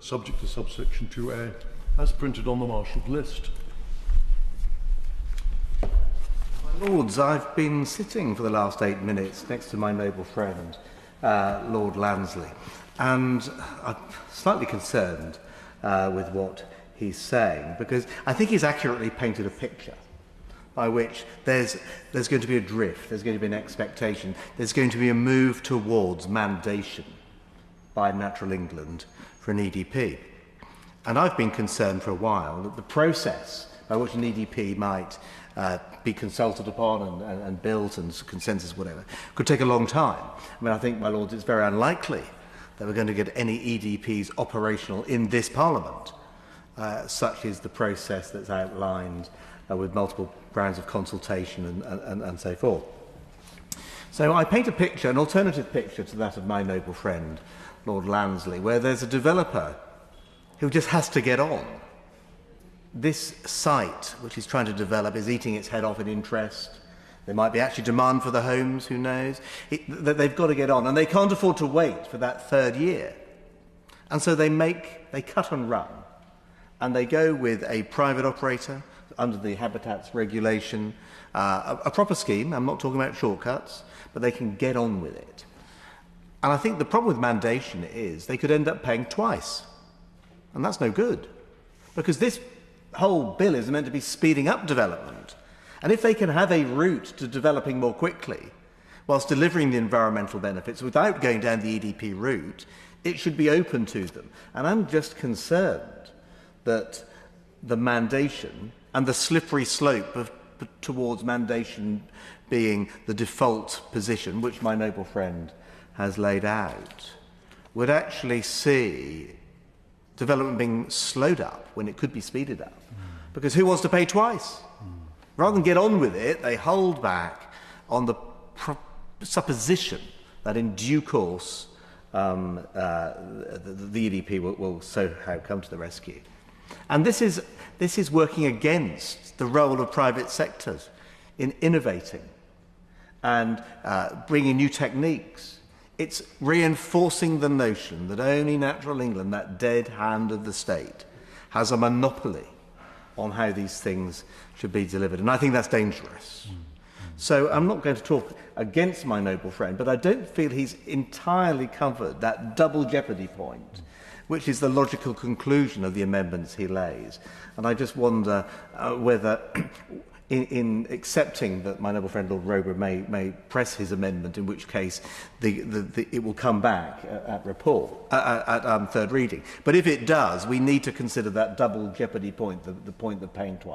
subject to subsection 2A, as printed on the marshalled list. My Lords, I've been sitting for the last 8 minutes next to my noble friend, Lord Lansley, and I'm slightly concerned with what he's saying, because I think he's accurately painted a picture by which there's going to be a drift, there's going to be an expectation, there's going to be a move towards mandation by Natural England for an EDP. And I've been concerned for a while that the process by which an EDP might be consulted upon and built and consensus, whatever, could take a long time. I mean, I think, my Lords, it's very unlikely that we're going to get any EDPs operational in this Parliament. Such is the process that's outlined with multiple rounds of consultation and so forth. So I paint a picture, an alternative picture to that of my noble friend, Lord Lansley, where there's a developer who just has to get on. This site, which he's trying to develop, is eating its head off in interest. There might be actually demand for the homes, who knows? They've got to get on, and they can't afford to wait for that third year. And so they cut and run, and they go with a private operator under the Habitats regulation, a proper scheme. I'm not talking about shortcuts, but they can get on with it. And I think the problem with mandation is they could end up paying twice. And that's no good, because this whole bill is meant to be speeding up development. And if they can have a route to developing more quickly, whilst delivering the environmental benefits without going down the EDP route, it should be open to them. And I'm just concerned that the mandation and the slippery slope towards mandation being the default position, which my noble friend has laid out, would actually see development being slowed up when it could be speeded up. Because who wants to pay twice? Rather than get on with it, they hold back on the supposition that in due course the EDP will somehow come to the rescue. And this is working against the role of private sectors in innovating and bringing new techniques. It's reinforcing the notion that only Natural England, that dead hand of the state, has a monopoly on how these things should be delivered. And I think that's dangerous. So I'm not going to talk against my noble friend, but I don't feel he's entirely covered that double jeopardy point, which is the logical conclusion of the amendments he lays. And I just wonder whether, in accepting that my noble friend Lord Rober may press his amendment, in which case it will come back at third reading. But if it does, we need to consider that double jeopardy point, the point of paying twice.